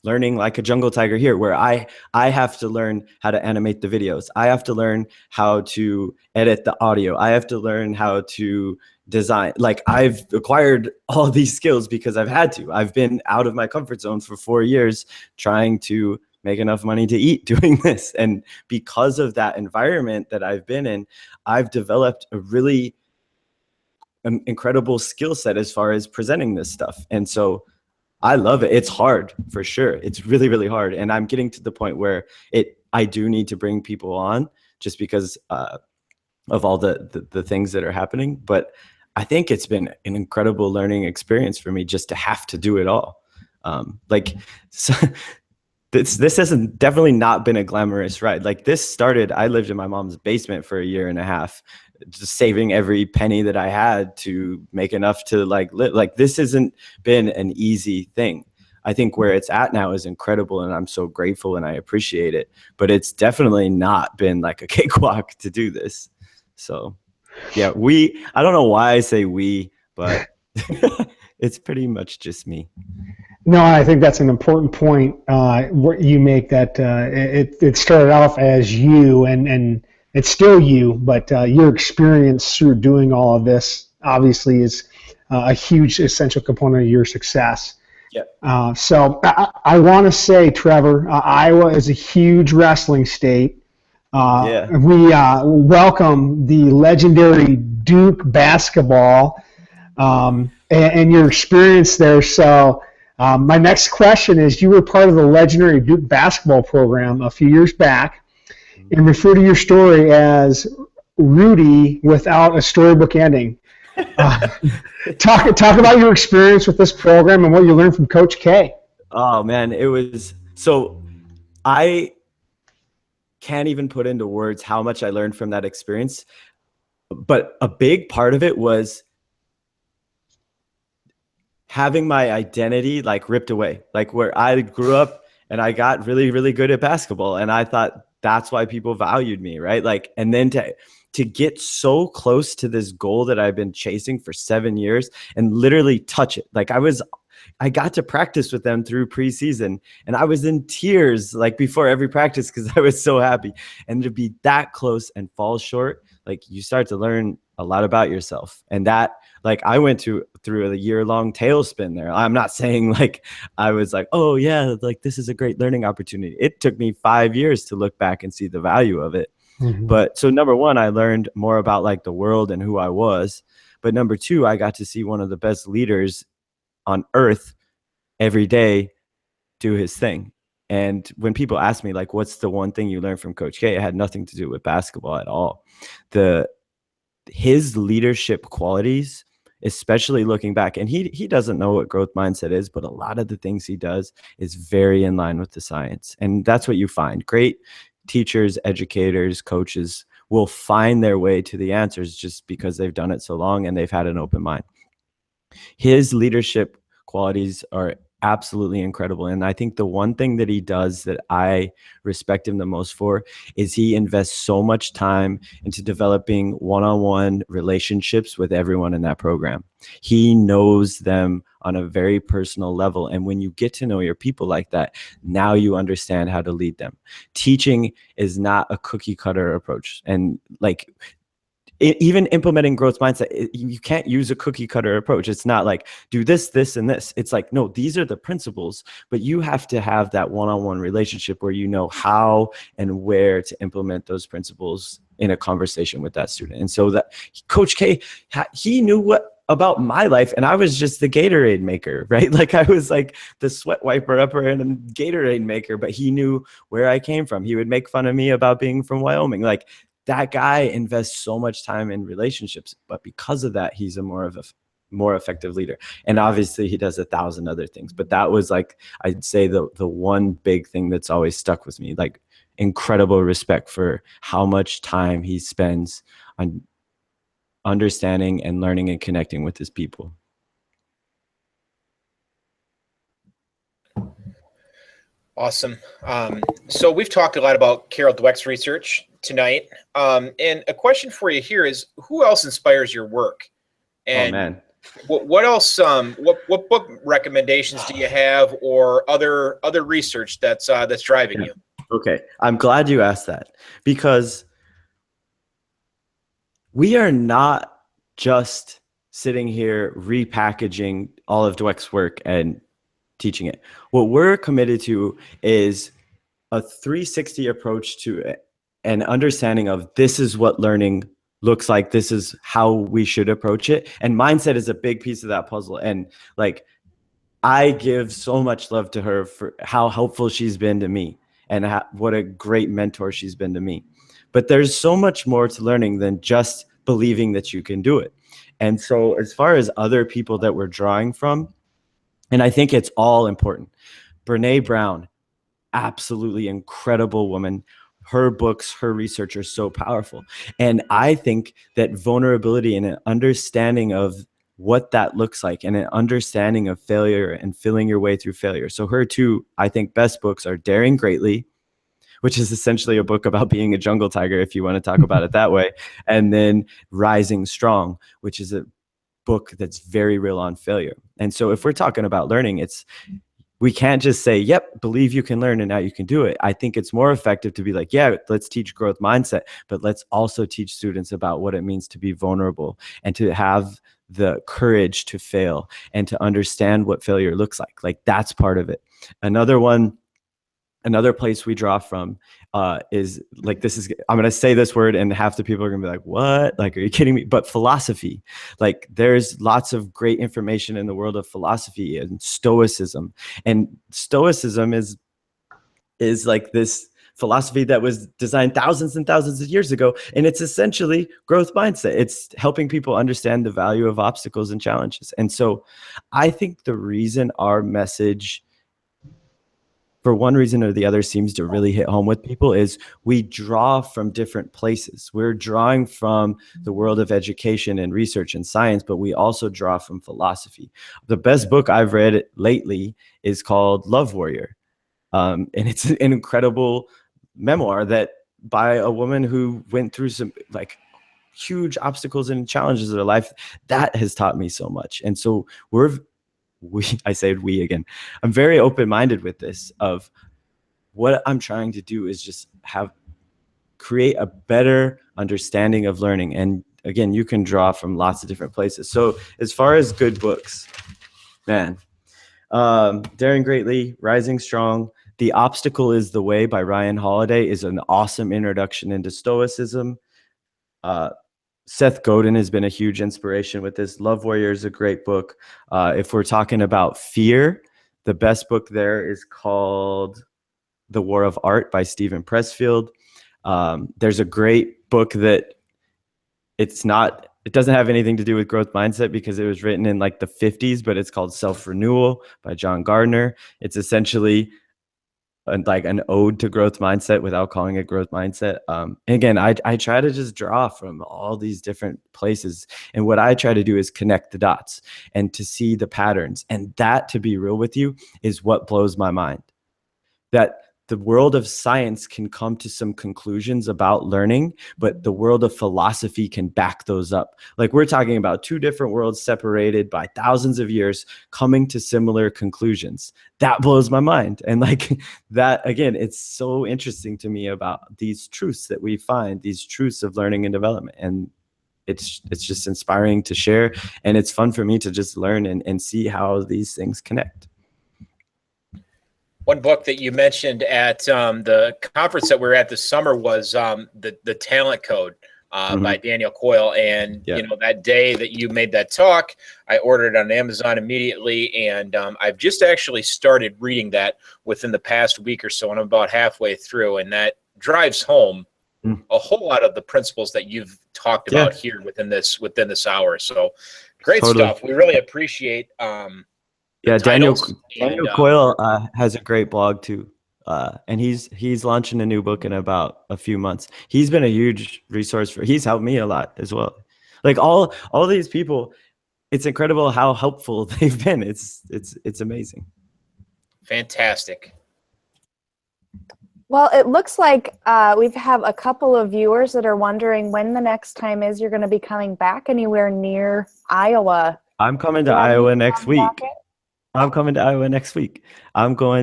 learning like a jungle tiger here, where I have to learn how to animate the videos. I have to learn how to edit the audio. I have to learn how to design. Like, I've acquired all these skills because I've had to. I've been out of my comfort zone for 4 years trying to make enough money to eat doing this. And because of that environment that I've been in, I've developed a really incredible skill set as far as presenting this stuff. And so I love it. It's hard, for sure. It's really, really hard. And I'm getting to the point where I do need to bring people on, just because of all the things that are happening. But I think it's been an incredible learning experience for me just to have to do it all. This hasn't definitely not been a glamorous ride. Like, this started, I lived in my mom's basement for 1.5 years, just saving every penny that I had to make enough to like live. Like, this hasn't been an easy thing. I think where it's at now is incredible, and I'm so grateful and I appreciate it, but it's definitely not been like a cakewalk to do this. So yeah, I don't know why I say we, but it's pretty much just me. No, I think that's an important point what you make, that it started off as you, and it's still you, but your experience through doing all of this obviously is a huge essential component of your success. Yep. So I want to say, Trevor, Iowa is a huge wrestling state. We welcome the legendary Duke basketball and your experience there. So my next question is, you were part of the legendary Duke basketball program a few years back, and refer to your story as Rudy without a storybook ending. Talk about your experience with this program and what you learned from Coach K. Oh man, I can't even put into words how much I learned from that experience. But a big part of it was having my identity like ripped away, like where I grew up and I got really, really good at basketball. And I thought that's why people valued me, right? Like, and then to get so close to this goal that I've been chasing for 7 years and literally touch it. Like I got to practice with them through preseason, and I was in tears like before every practice because I was so happy. And to be that close and fall short, like you start to learn a lot about yourself. And that, like, I went through a year-long tailspin there. I'm not saying like I was like, oh yeah, like this is a great learning opportunity. It took me 5 years to look back and see the value of it. Mm-hmm. But so number one, I learned more about like the world and who I was. But number two, I got to see one of the best leaders on earth every day do his thing. And when people ask me like, what's the one thing you learned from Coach K? It had nothing to do with basketball at all. His leadership qualities, especially looking back, and he doesn't know what growth mindset is, but a lot of the things he does is very in line with the science. And that's what you find. Great teachers, educators, coaches will find their way to the answers just because they've done it so long and they've had an open mind. His leadership qualities are absolutely incredible. And I think the one thing that he does that I respect him the most for is he invests so much time into developing one-on-one relationships with everyone in that program. He knows them on a very personal level. And when you get to know your people like that, now you understand how to lead them. Teaching is not a cookie cutter approach. And like, even implementing growth mindset, you can't use a cookie cutter approach. It's not like do this, this, and this. It's like, no, these are the principles, but you have to have that one-on-one relationship where you know how and where to implement those principles in a conversation with that student. And so that Coach K, he knew what about my life, and I was just the Gatorade maker, right? Like I was like the sweat wiper upper and Gatorade maker, but he knew where I came from. He would make fun of me about being from Wyoming. Like, that guy invests so much time in relationships, but because of that, he's a more effective leader. And obviously he does 1,000 other things, but that was like, I'd say the one big thing that's always stuck with me, like incredible respect for how much time he spends on understanding and learning and connecting with his people. Awesome. So we've talked a lot about Carol Dweck's research tonight. And a question for you here is, who else inspires your work? And oh man, what else? What book recommendations do you have, or other research that's driving you? Okay, I'm glad you asked that, because we are not just sitting here repackaging all of Dweck's work and teaching it. What we're committed to is a 360 approach to an understanding of this is what learning looks like. This is how we should approach it. And mindset is a big piece of that puzzle. And like, I give so much love to her for how helpful she's been to me and what a great mentor she's been to me. But there's so much more to learning than just believing that you can do it. And so as far as other people that we're drawing from, and I think it's all important. Brene Brown, absolutely incredible woman. Her books, her research are so powerful. And I think that vulnerability and an understanding of what that looks like and an understanding of failure and feeling your way through failure. So her two, I think, best books are Daring Greatly, which is essentially a book about being a jungle tiger, if you want to talk about it that way. And then Rising Strong, which is a book that's very real on failure. And so if we're talking about learning, we can't just say, yep, believe you can learn and now you can do it. I think it's more effective to be like, yeah, let's teach growth mindset, but let's also teach students about what it means to be vulnerable and to have the courage to fail and to understand what failure looks like. Like, that's part of it. Another place we draw from is like, I'm going to say this word and half the people are going to be like, what? Like, are you kidding me? But philosophy, like there's lots of great information in the world of philosophy and stoicism. And stoicism is like this philosophy that was designed thousands and thousands of years ago. And it's essentially growth mindset. It's helping people understand the value of obstacles and challenges. And so I think the reason our message, for one reason or the other, seems to really hit home with people is we draw from different places. We're drawing from the world of education and research and science, but we also draw from philosophy. The best book I've read lately is called Love Warrior. And it's an incredible memoir that by a woman who went through some like huge obstacles and challenges of their life. That has taught me so much. And so I said we again. I'm very open-minded with this. Of what I'm trying to do is just create a better understanding of learning. And again, you can draw from lots of different places. So as far as good books, man, Daring Greatly, Rising Strong, The Obstacle is the Way by Ryan Holiday is an awesome introduction into Stoicism. Seth Godin has been a huge inspiration with this. Love Warrior is a great book. If we're talking about fear, the best book there is called The War of Art by Stephen Pressfield. There's a great book that it doesn't have anything to do with growth mindset because it was written in like the 50s, but it's called Self-Renewal by John Gardner. It's essentially like an ode to growth mindset without calling it growth mindset. And again, I try to just draw from all these different places. And what I try to do is connect the dots and to see the patterns. And that, to be real with you, is what blows my mind. That the world of science can come to some conclusions about learning, but the world of philosophy can back those up. Like, we're talking about two different worlds separated by thousands of years coming to similar conclusions. That blows my mind. And like that, again, it's so interesting to me about these truths that we find, these truths of learning and development. And it's just inspiring to share. And it's fun for me to just learn and see how these things connect. One book that you mentioned at the conference that we were at this summer was the Talent Code by Daniel Coyle. And you know, that day that you made that talk, I ordered it on Amazon immediately, and I've just actually started reading that within the past week or so, and I'm about halfway through, and that drives home a whole lot of the principles that you've talked about here within this hour. So great stuff. We really appreciate Daniel Coyle has a great blog too, and he's launching a new book in about a few months. He's been a huge resource he's helped me a lot as well. Like all these people, it's incredible how helpful they've been. It's amazing. Fantastic. Well, it looks like we have a couple of viewers that are wondering when the next time is you're going to be coming back anywhere near Iowa. I'm coming to Iowa next week. I'm going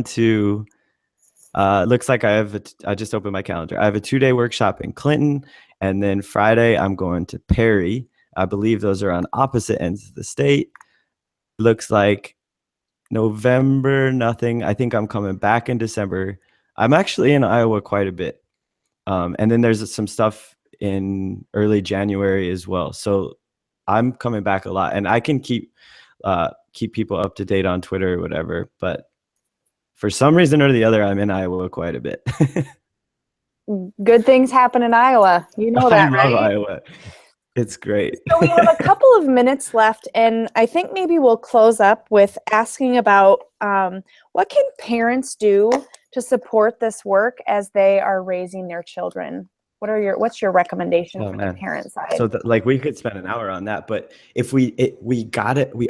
to, looks like I just opened my calendar. I have a 2-day workshop in Clinton, and then Friday I'm going to Perry. I believe those are on opposite ends of the state. Looks like November, nothing. I think I'm coming back in December. I'm actually in Iowa quite a bit. And then there's some stuff in early January as well. So I'm coming back a lot, and I can keep people up to date on Twitter or whatever, but for some reason or the other, I'm in Iowa quite a bit. Good things happen in Iowa. You know that, right? I love Iowa. It's great. So we have a couple of minutes left, and I think maybe we'll close up with asking about what can parents do to support this work as they are raising their children? What's your recommendation for the parent side? So like we could spend an hour on that, but if we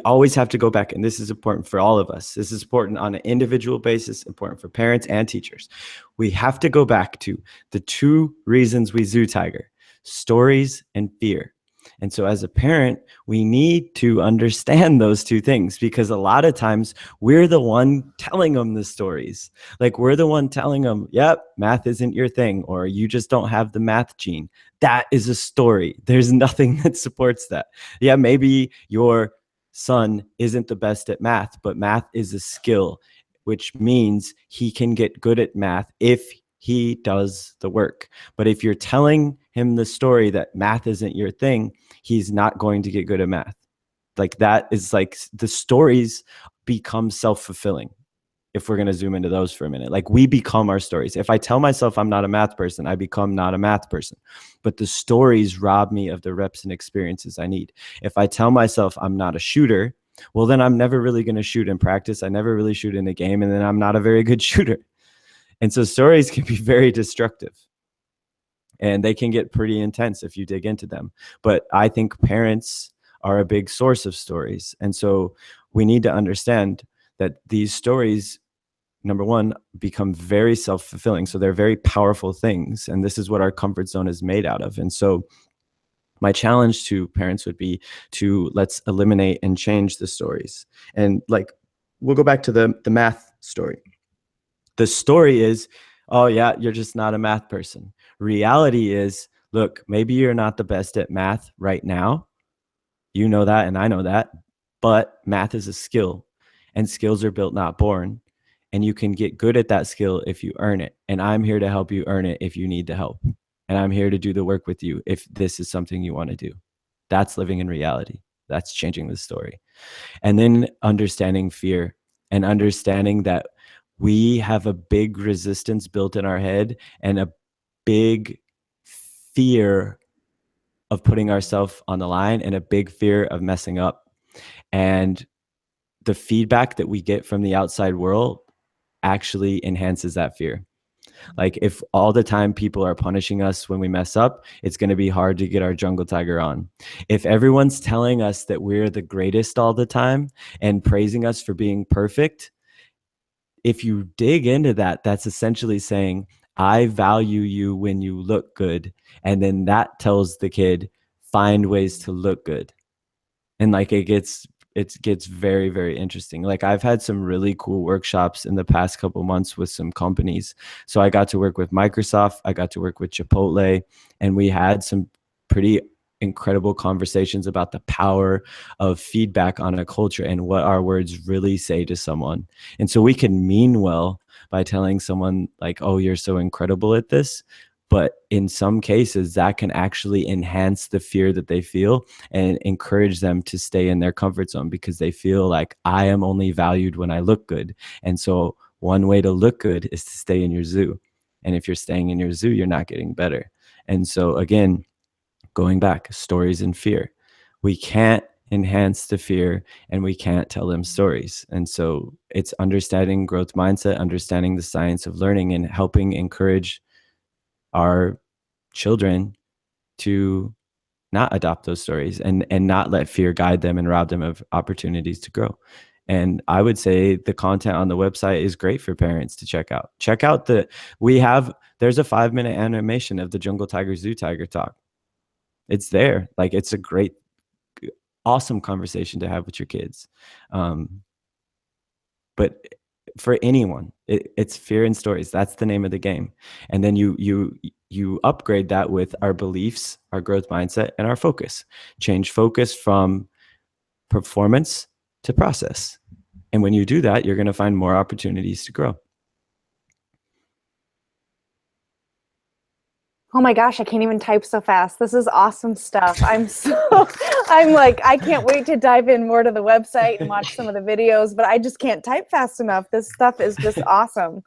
always have to go back, and this is important for all of us. This is important on an individual basis, important for parents and teachers. We have to go back to the two reasons we zoo tiger: stories and fear. And so as a parent, we need to understand those two things, because a lot of times we're the one telling them the stories. Like, we're the one telling them, yep, math isn't your thing, or you just don't have the math gene. That is a story. There's nothing that supports that. Yeah, maybe your son isn't the best at math, but math is a skill, which means he can get good at math if he does the work. But if you're telling him the story that math isn't your thing, he's not going to get good at math. Like, that is like, the stories become self-fulfilling. If we're going to zoom into those for a minute, like, we become our stories. If I tell myself I'm not a math person, I become not a math person. But the stories rob me of the reps and experiences I need. If I tell myself I'm not a shooter, well, then I'm never really going to shoot in practice. I never really shoot in a game, and then I'm not a very good shooter. And so stories can be very destructive, and they can get pretty intense if you dig into them. But I think parents are a big source of stories. And so we need to understand that these stories number one, become very self-fulfilling. So they're very powerful things. And this is what our comfort zone is made out of. And so my challenge to parents would be to let's eliminate and change the stories. And like, we'll go back to the math story. The story is, oh yeah, you're just not a math person. Reality is, look, maybe you're not the best at math right now. You know that, and I know that, but math is a skill, and skills are built, not born. And you can get good at that skill if you earn it. And I'm here to help you earn it if you need the help. And I'm here to do the work with you if this is something you want to do. That's living in reality. That's changing the story. And then understanding fear and understanding that we have a big resistance built in our head and a big fear of putting ourselves on the line and a big fear of messing up. And the feedback that we get from the outside world actually enhances that fear. Like if all the time people are punishing us when we mess up, it's going to be hard to get our jungle tiger on. If everyone's telling us that we're the greatest all the time and praising us for being perfect, if you dig into that, that's essentially saying, I value you when you look good. And then that tells the kid, find ways to look good. And like it gets very, very interesting. Like I've had some really cool workshops in the past couple months with some companies. So I got to work with Microsoft, I got to work with Chipotle, and we had some pretty incredible conversations about the power of feedback on a culture and what our words really say to someone. And so we can mean well by telling someone like, oh, you're so incredible at this. But in some cases, that can actually enhance the fear that they feel and encourage them to stay in their comfort zone because they feel like I am only valued when I look good. And so one way to look good is to stay in your zoo. And if you're staying in your zoo, you're not getting better. And so again, going back, stories and fear. We can't enhance the fear and we can't tell them stories. And so it's understanding growth mindset, understanding the science of learning, and helping encourage our children to not adopt those stories and not let fear guide them and rob them of opportunities to grow. And I would say the content on the website is great for parents to check out. Check out there's a 5-minute animation of the Jungle Tiger Zoo Tiger talk. It's there. Like it's a great, awesome conversation to have with your kids. But for anyone, it's fear and stories. That's the name of the game. And then you upgrade that with our beliefs, our growth mindset, and our focus. Change focus from performance to process. And when you do that, you're going to find more opportunities to grow. Oh my gosh, I can't even type so fast. This is awesome stuff. I'm like, I can't wait to dive in more to the website and watch some of the videos, but I just can't type fast enough. This stuff is just awesome.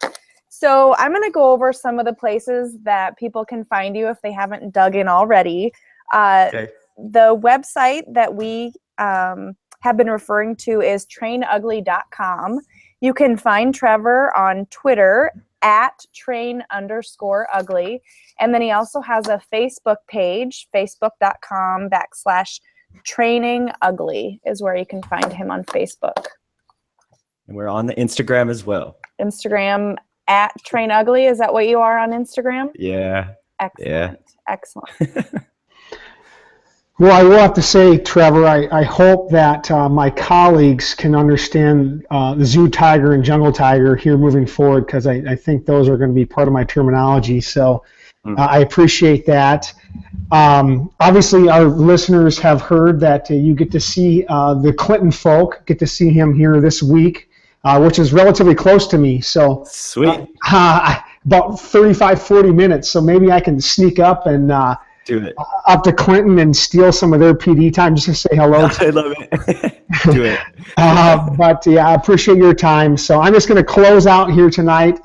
So I'm going to go over some of the places that people can find you if they haven't dug in already. Okay. The website that we have been referring to is trainugly.com. You can find Trevor on Twitter at train_ugly. And then he also has a Facebook page, facebook.com/trainingugly is where you can find him on Facebook. And we're on the Instagram as well. Instagram at trainugly. Is that what you are on Instagram? Yeah. Excellent. Yeah. Excellent. Well, I will have to say, Trevor, I hope that my colleagues can understand the zoo tiger and jungle tiger here moving forward, because I think those are going to be part of my terminology. So I appreciate that. Obviously, our listeners have heard that you get to see the Clinton folk, get to see him here this week, which is relatively close to me. So sweet. About 35, 40 minutes. So maybe I can sneak up and do it. Up to Clinton and steal some of their PD time just to say hello. I love it. Do it. But yeah, I appreciate your time. So I'm just going to close out here tonight.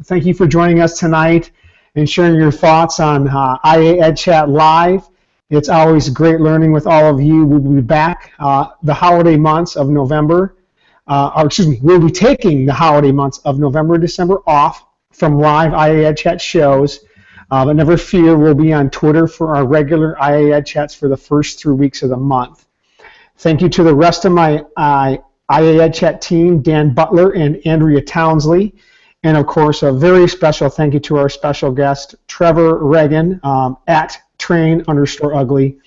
Thank you for joining us tonight and sharing your thoughts on IAedChat Live. It's always great learning with all of you. We'll be back the holiday months of November. We'll be taking the holiday months of November and December off from live IAedChat shows. But never fear, we'll be on Twitter for our regular IAedChats for the first 3 weeks of the month. Thank you to the rest of my IAedChat team, Dan Butler and Andrea Townsley. And of course, a very special thank you to our special guest, Trevor Ragan, at train_ugly.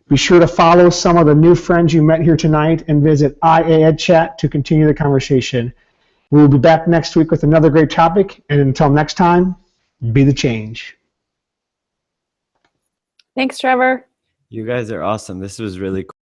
Be sure to follow some of the new friends you met here tonight and visit IAedChat to continue the conversation. We will be back next week with another great topic. And until next time, be the change. Thanks, Trevor. You guys are awesome. This was really cool.